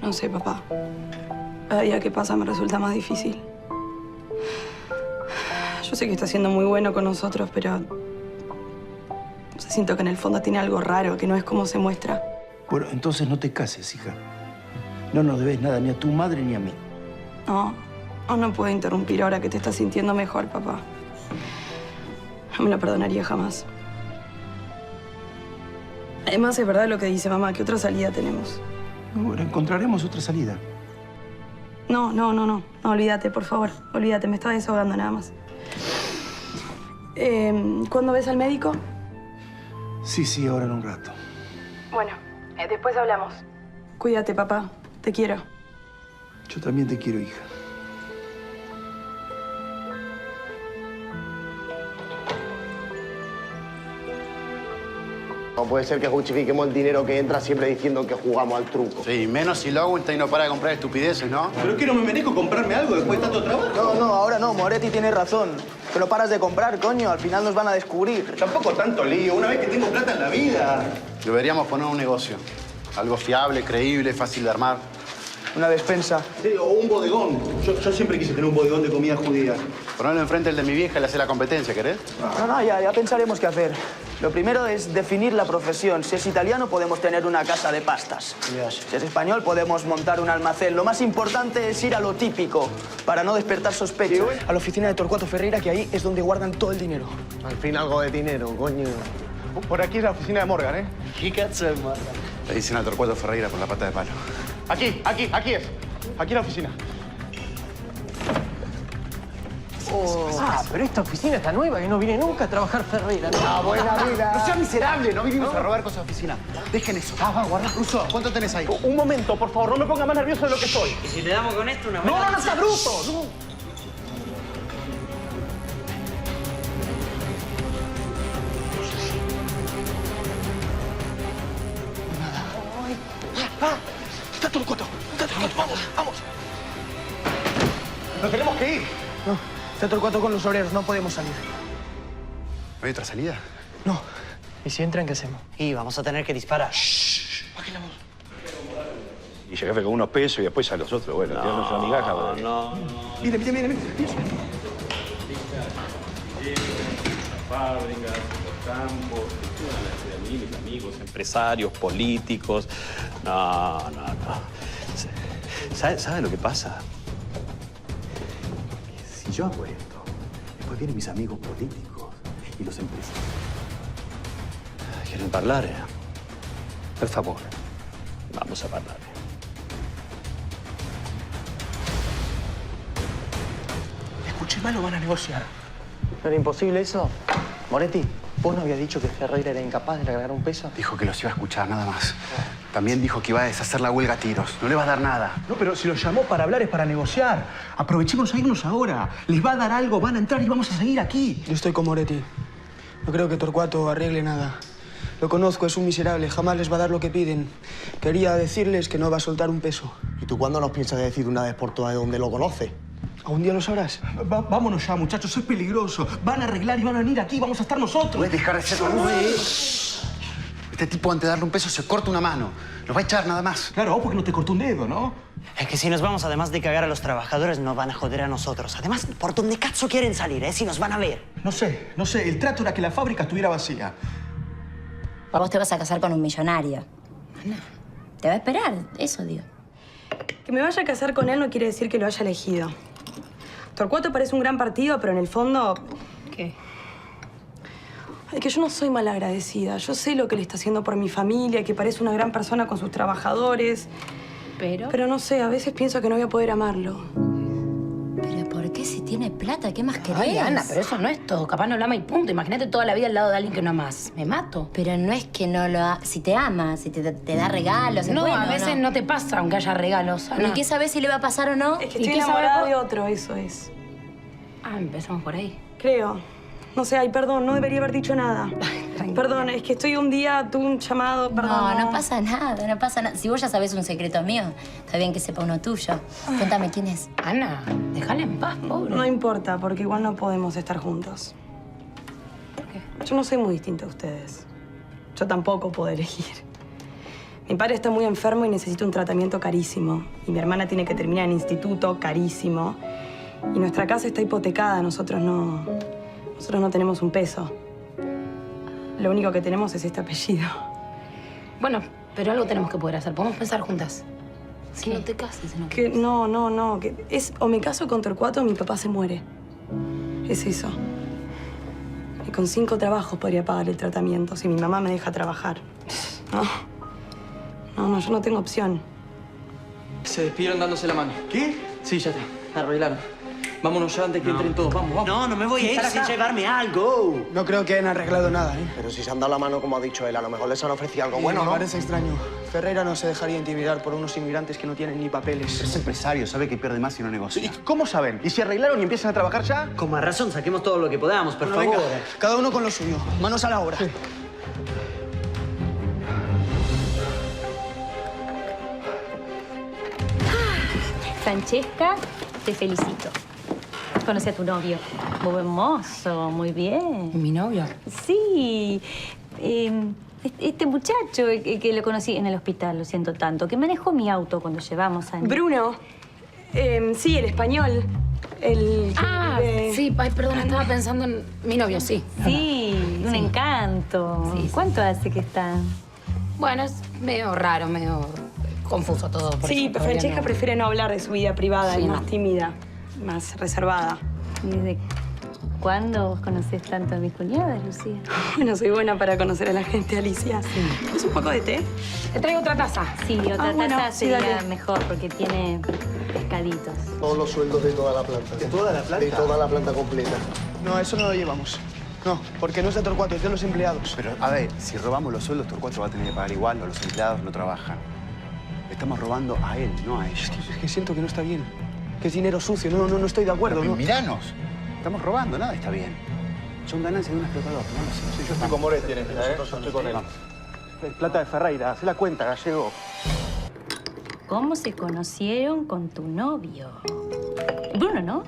No sé, papá. Cada día que pasa me resulta más difícil. Yo sé que está siendo muy bueno con nosotros, pero... no sé, siento que en el fondo tiene algo raro, que no es como se muestra. Bueno, entonces no te cases, hija. No nos debes nada ni a tu madre ni a mí. No puedo interrumpir ahora que te estás sintiendo mejor, papá. No me lo perdonaría jamás. Además, es verdad lo que dice mamá, que otra salida tenemos. Bueno, encontraremos otra salida. No, olvídate, por favor. Olvídate, me estaba desahogando nada más. ¿Cuándo ves al médico? Sí, ahora en un rato. Bueno, después hablamos. Cuídate, papá. Te quiero. Yo también te quiero, hija. No puede ser que justifiquemos el dinero que entra siempre diciendo que jugamos al truco. Sí, menos si Lowenstein no para de comprar estupideces, ¿no? ¿Pero es que no me merezco comprarme algo después de tanto trabajo? No, ahora no. Moretti tiene razón. Que no paras de comprar, coño. Al final nos van a descubrir. Tampoco tanto lío, una vez que tengo plata en la vida. Deberíamos poner un negocio. Algo fiable, creíble, fácil de armar. Una despensa. Sí, o un bodegón. Yo siempre quise tener un bodegón de comida judía. Ponerlo enfrente del de mi vieja y le hace la competencia, ¿querés? No, ya pensaremos qué hacer. Lo primero es definir la profesión. Si es italiano, podemos tener una casa de pastas. Si es español, podemos montar un almacén. Lo más importante es ir a lo típico, para no despertar sospechas. A la oficina de Torcuato Ferreira, que ahí es donde guardan todo el dinero. Al fin algo de dinero, coño. Por aquí es la oficina de Morgan, ¿eh? ¿Qué cazzo de Morgan? Le dicen al Torcuato Ferreira con la pata de palo. Aquí es. Aquí es la oficina. Pero esta oficina está nueva y no viene nunca a trabajar Ferreira, ¿no? Buena vida. No sea miserable, no vinimos a robar cosas de oficina. Dejen eso. Guarda. Russo, ¿cuánto tenés ahí? Un momento, por favor, no me ponga más nervioso de lo que soy. ¿Y si le damos con esto una No sea bruto, no. Está Torcuato. Vamos. Nos tenemos que ir. No, está Torcuato con los obreros. No podemos salir. ¿No hay otra salida? No. ¿Y si entran, qué hacemos? Y vamos a tener que disparar. Y jefe con unos pesos y después a los otros. Bueno, tirarnos una migaja. No. Mira. Fábricas, los campos, mis amigos, empresarios, políticos. No. ¿Sabe lo que pasa? Si yo hago esto, después vienen mis amigos políticos y los empresarios. ¿Quieren parlare? Per favore. Vamos a parlare. Escuché mal, lo van a negociar. ¿No era imposible eso? Moretti, ¿vos no habías dicho que Ferreira era incapaz de largar un peso? Dijo que los iba a escuchar, nada más. También dijo que iba a deshacer la huelga a tiros. No le va a dar nada. No, pero si los llamó para hablar es para negociar. Aprovechemos a irnos ahora. Les va a dar algo, van a entrar y vamos a seguir aquí. Yo estoy con Moretti. No creo que Torcuato arregle nada. Lo conozco, es un miserable. Jamás les va a dar lo que piden. Quería decirles que no va a soltar un peso. ¿Y tú cuándo nos piensas decir de una vez por todas de dónde lo conoce? ¿Algún día lo sabrás? Vámonos ya, muchachos. Es peligroso. Van a arreglar y van a venir aquí. Vamos a estar nosotros. ¿Puedes dejar de ser Este tipo, antes de darle un peso, se corta una mano. Nos va a echar nada más. Claro, porque no te cortó un dedo, ¿no? Es que si nos vamos, además de cagar a los trabajadores, nos van a joder a nosotros. Además, ¿por dónde cazzo quieren salir, si nos van a ver? No sé. El trato era que la fábrica estuviera vacía. Vos te vas a casar con un millonario. Te va a esperar, eso digo. Que me vaya a casar con él no quiere decir que lo haya elegido. Torcuato parece un gran partido, pero en el fondo... ¿Qué? Es que yo no soy malagradecida. Yo sé lo que le está haciendo por mi familia, que parece una gran persona con sus trabajadores. Pero no sé, a veces pienso que no voy a poder amarlo. ¿Pero por qué si tiene plata? ¿Qué más querés? Ay, Ana, pero eso no es todo. Capaz no lo ama y punto. Imagínate toda la vida al lado de alguien que no amás. Me mato. Pero no es que no lo... Si te ama, si te da regalos... No, bueno, a veces no te pasa, aunque haya regalos, Ana. ¿Y qué sabés si le va a pasar o no? Es que ¿Y estoy qué enamorada sabés de vos? otro, eso es. Ah, empezamos por ahí. Creo. No sé, ay, perdón, no debería haber dicho nada. Perdón, es que estoy un día, tuve un llamado, perdón. No pasa nada. Si vos ya sabés un secreto mío, está bien que sepa uno tuyo. Cuéntame quién es. Ana, déjala en paz, pobre. No importa, porque igual no podemos estar juntos. ¿Por qué? Yo no soy muy distinta a ustedes. Yo tampoco puedo elegir. Mi padre está muy enfermo y necesita un tratamiento carísimo. Y mi hermana tiene que terminar en instituto, carísimo. Y nuestra casa está hipotecada, nosotros no tenemos un peso. Lo único que tenemos es este apellido. Bueno, pero algo tenemos que poder hacer. Podemos pensar juntas. Si no te cases, si no Que no. Que es o me caso con Torcuato o mi papá se muere. Es eso. Y con 5 trabajos podría pagar el tratamiento si mi mamá me deja trabajar. No, yo no tengo opción. Se despidieron dándose la mano. ¿Qué? Sí, ya está. Arreglaron. Vámonos ya antes que entren todos. Vamos. No me voy a ir sin llevarme algo. No creo que hayan arreglado nada, ¿eh? Pero si se han dado la mano, como ha dicho él, a lo mejor les han ofrecido algo bueno, Me ¿no? parece extraño. Ferreira no se dejaría intimidar por unos inmigrantes que no tienen ni papeles. Es empresario, sabe que pierde más si no negocia. ¿Y cómo saben? ¿Y si arreglaron y empiezan a trabajar ya? Con más razón, saquemos todo lo que podamos, por Bueno, favor. venga, cada uno con lo suyo. Manos a la obra. Francesca, te felicito. Conocí a tu novio. Muy hermoso, muy bien. ¿Mi novio? Sí. Este muchacho que lo conocí en el hospital, lo siento tanto, que manejó mi auto cuando llevamos a... Bruno. Sí, el español. El que vive- Sí, ay, perdón, estaba pensando en mi novio, sí. Sí, un encanto. Sí, sí. ¿Cuánto hace que están? Bueno, es medio raro, medio confuso todo. Por Sí, eso pero todavía Francesca no. prefiere no hablar de su vida privada, Sí, es no. más tímida, más reservada. ¿Desde cuándo vos conocés tanto a mis cuñadas, Lucía? Bueno, soy buena para conocer a la gente, Alicia. ¿Es un poco de té? Te traigo otra taza. Sí, otra bueno, taza sí, sería dale. mejor porque tiene pescaditos. Todos los sueldos de toda la planta. ¿De toda la planta? De toda la planta completa. No, eso no lo llevamos. No, porque no es de Torcuato, es de los empleados. Pero, a ver, si robamos los sueldos, Torcuato va a tener que pagar igual o los empleados no trabajan. Estamos robando a él, no a ellos. Es que siento que no está bien. Que es dinero sucio. No estoy de acuerdo, ¿no? Miranos. Estamos robando, nada está bien. Son ganancias de un explotador, no lo sé. Sí, yo estoy con Moretti en esta, ¿eh? Estoy con él. Es plata de Ferreira, haz la cuenta, gallego. ¿Cómo se conocieron con tu novio? Bruno, ¿no?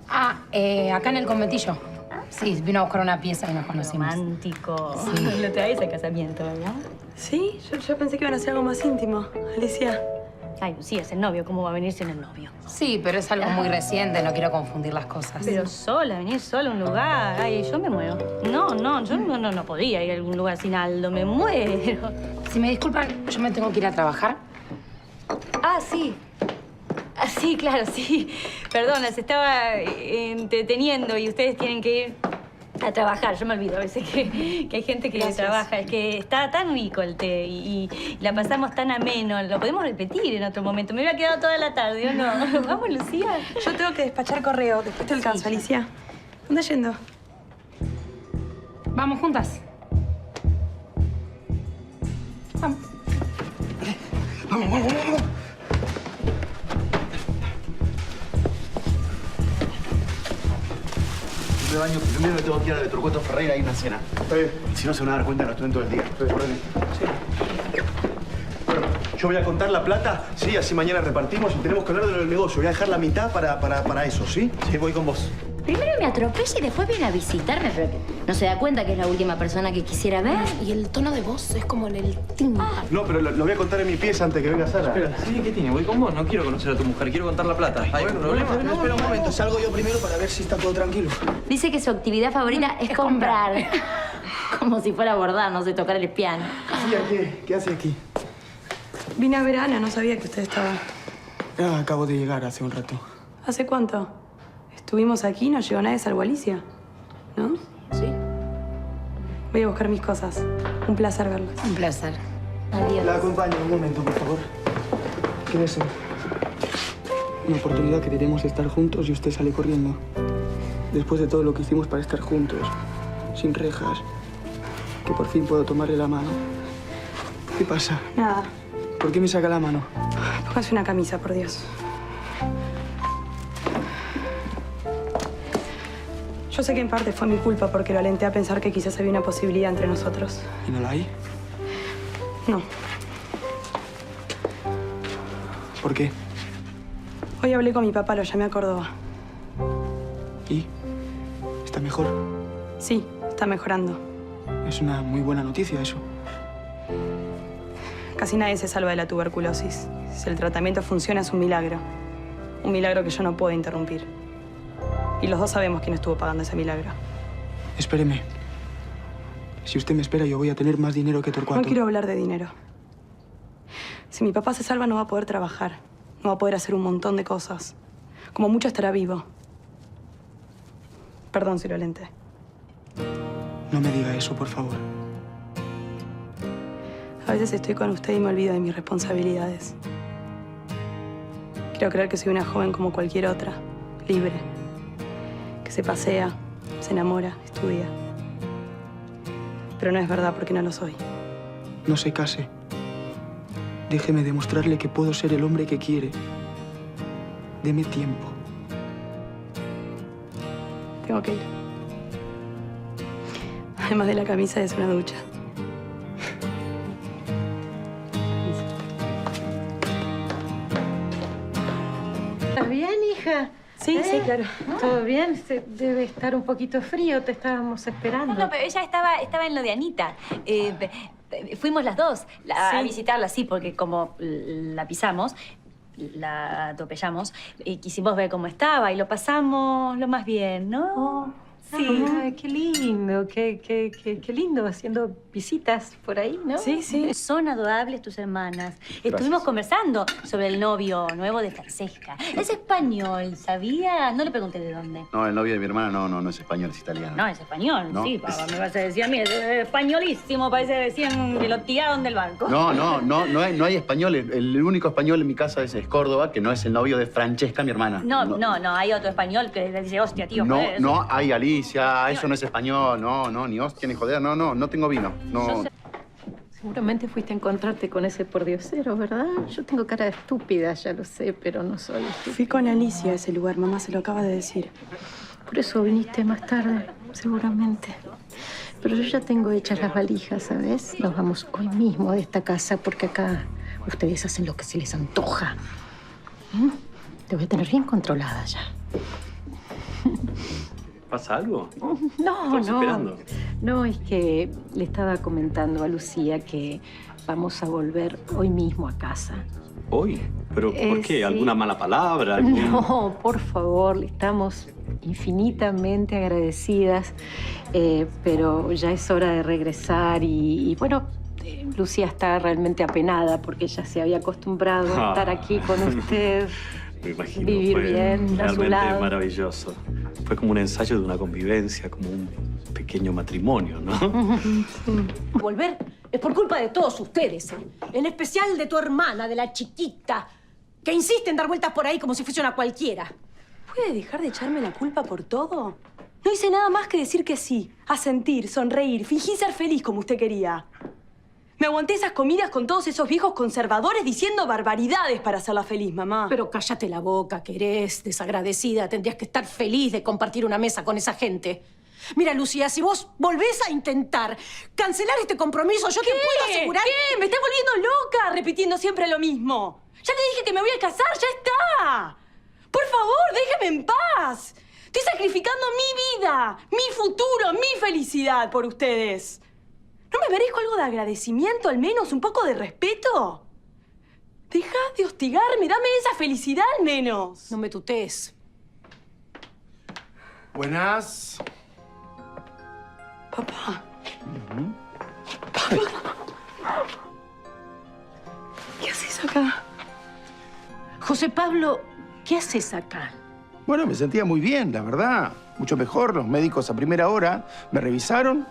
Acá en el conventillo. Sí, vino a buscar una pieza y nos conocimos. Romántico. Sí. Lo traes al casamiento, ¿verdad? Sí, yo pensé que iban a hacer algo más íntimo, Alicia. Ay, Lucía, es el novio. ¿Cómo va a venir sin el novio? Sí, pero es algo muy reciente, no quiero confundir las cosas. Pero sola, venir sola a un lugar. Ay, yo me muero. No, yo no podría ir a algún lugar sin Aldo. Me muero. Si me disculpan, yo me tengo que ir a trabajar. Ah, sí. Ah, sí, claro, sí. Perdón, las estaba entreteniendo y ustedes tienen que ir a trabajar. Yo me olvido a veces que hay gente que Gracias. trabaja. Es que está tan rico el té y la pasamos tan ameno. Lo podemos repetir en otro momento. Me hubiera quedado toda la tarde, ¿o no? Vamos, Lucía. Yo tengo que despachar correo, después te alcanzo, Alicia. ¿Dónde yendo? Vamos juntas. Vamos. Primero me tengo que ir a de Torcuato Ferreira y una cena. Si no se van a dar cuenta, no estoy todo el día. Bueno, yo voy a contar la plata, sí, así mañana repartimos y tenemos que hablar de lo del negocio. Voy a dejar la mitad para eso, ¿sí? Sí, voy con vos. Primero me atropella y después viene a visitarme, pero no se da cuenta que es la última persona que quisiera ver. Y el tono de voz es como el timbre. No, pero lo voy a contar en mi pieza antes que venga Sara. Espera, sí, ¿qué tiene? Voy con vos. No quiero conocer a tu mujer, quiero contar la plata. ¿Hay algún problema? Espera un momento, salgo yo primero para ver si está todo tranquilo. Dice que su actividad favorita es comprar. Como si fuera bordar, no sé, tocar el piano. Sí, ¿qué hace aquí? Vine a ver a Ana, no sabía que usted estaba. Acabo de llegar hace un rato. ¿Hace cuánto? Estuvimos aquí, no llegó nadie salvo Alicia, ¿no? Sí. Voy a buscar mis cosas. Un placer verlos. Un placer. Adiós. La acompaño un momento, por favor. Quédese. Una oportunidad que tenemos de estar juntos y usted sale corriendo. Después de todo lo que hicimos para estar juntos, sin rejas, que por fin puedo tomarle la mano. ¿Qué pasa? Nada. ¿Por qué me saca la mano? Póngase una camisa, por Dios. Yo sé que en parte fue mi culpa porque lo alenté a pensar que quizás había una posibilidad entre nosotros. ¿Y no la hay? No. ¿Por qué? Hoy hablé con mi papá, lo llamé a Córdoba. ¿Y? ¿Está mejor? Sí, está mejorando. Es una muy buena noticia eso. Casi nadie se salva de la tuberculosis. Si el tratamiento funciona, es un milagro. Un milagro que yo no puedo interrumpir. Y los dos sabemos quién estuvo pagando ese milagro. Espéreme. Si usted me espera, yo voy a tener más dinero que Torcuato. No quiero hablar de dinero. Si mi papá se salva, no va a poder trabajar. No va a poder hacer un montón de cosas. Como mucho estará vivo. Perdón si lo alenté. No me diga eso, por favor. A veces estoy con usted y me olvido de mis responsabilidades. Quiero creer que soy una joven como cualquier otra, libre, que se pasea, se enamora, estudia. Pero no es verdad porque no lo soy. No se case. Déjeme demostrarle que puedo ser el hombre que quiere. Deme tiempo. Tengo que ir. Además de la camisa, es una ducha. ¿Estás bien, hija? Sí, sí, claro. ¿Todo bien? Debe estar un poquito frío, te estábamos esperando. No, pero ella estaba en lo de Anita. Fuimos las dos a visitarla, sí, porque como la pisamos, la atropellamos, quisimos ver cómo estaba y lo pasamos lo más bien, ¿no? Sí. Ay, qué lindo, qué lindo haciendo visitas por ahí, ¿no? Sí, sí. Son adorables tus hermanas. Estuvimos conversando sobre el novio nuevo de Francesca. Es español, ¿sabía? No le pregunté de dónde. No, el novio de mi hermana no es español, es italiano. No, es español, ¿No? sí. Papá, me vas a decir a mí, es españolísimo. Parece que decían que lo tiraron del barco. No hay español. El único español en mi casa es Córdoba, que no es el novio de Francesca, mi hermana. No, hay otro español que le dice, hostia, tío. No, hay Alicia, eso no es español. No, ni hostia, ni joder. No tengo vino. No. Seguramente fuiste a encontrarte con ese pordiosero, ¿verdad? Yo tengo cara de estúpida, ya lo sé, pero no soy estúpida. Fui con Alicia a ese lugar, mamá se lo acaba de decir. Por eso viniste más tarde, seguramente. Pero yo ya tengo hechas las valijas, ¿sabes? Nos vamos hoy mismo de esta casa porque acá ustedes hacen lo que se les antoja. Te voy a tener bien controlada ya. ¿Pasa algo? No. Esperando. No, es que le estaba comentando a Lucía que vamos a volver hoy mismo a casa. ¿Hoy? ¿Pero por qué? Sí. ¿Alguna mala palabra? No, por favor, le estamos infinitamente agradecidas, pero ya es hora de regresar y bueno, Lucía está realmente apenada porque ella se había acostumbrado a estar aquí con usted. Me imagino. Vivir fue bien, a su realmente lado. maravilloso. Fue como un ensayo de una convivencia, como un pequeño matrimonio, ¿no? Volver es por culpa de todos ustedes, en especial de tu hermana, de la chiquita, que insiste en dar vueltas por ahí como si fuese una cualquiera. ¿Puede dejar de echarme la culpa por todo? No hice nada más que decir que sí, asentir, sonreír, fingí ser feliz como usted quería. Me aguanté esas comidas con todos esos viejos conservadores diciendo barbaridades para hacerla feliz, mamá. Pero cállate la boca, que eres desagradecida. Tendrías que estar feliz de compartir una mesa con esa gente. Mira, Lucía, si vos volvés a intentar cancelar este compromiso, yo te puedo asegurar... ¿Qué? Me está volviendo loca repitiendo siempre lo mismo. Ya le dije que me voy a casar, ya está. Por favor, déjeme en paz. Estoy sacrificando mi vida, mi futuro, mi felicidad por ustedes. ¿No me merezco algo de agradecimiento, al menos? ¿Un poco de respeto? Dejá de hostigarme, dame esa felicidad al menos. No me tutees. Buenas. Papá. ¿Qué haces acá? José Pablo, ¿qué haces acá? Bueno, me sentía muy bien, la verdad. Mucho mejor. Los médicos a primera hora me revisaron,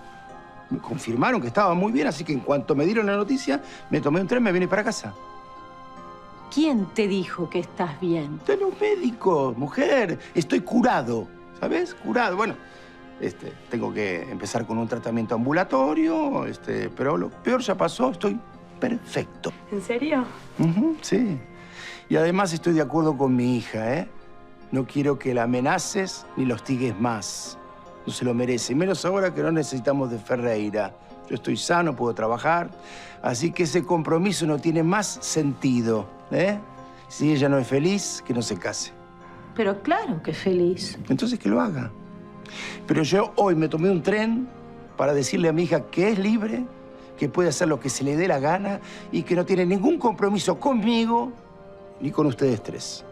me confirmaron que estaba muy bien, así que en cuanto me dieron la noticia, me tomé un tren y me vine para casa. ¿Quién te dijo que estás bien? De los médicos, mujer. Estoy curado, ¿sabes? Curado. Bueno, tengo que empezar con un tratamiento ambulatorio, pero lo peor ya pasó. Estoy perfecto. ¿En serio? Sí. Y además estoy de acuerdo con mi hija, ¿eh? No quiero que la amenaces ni la hostigues más. No se lo merece, y menos ahora que no necesitamos de Ferreira. Yo estoy sano, puedo trabajar, así que ese compromiso no tiene más sentido, ¿eh? Si ella no es feliz, que no se case. Pero claro que feliz. Entonces que lo haga. Pero yo hoy me tomé un tren para decirle a mi hija que es libre, que puede hacer lo que se le dé la gana y que no tiene ningún compromiso conmigo ni con ustedes tres.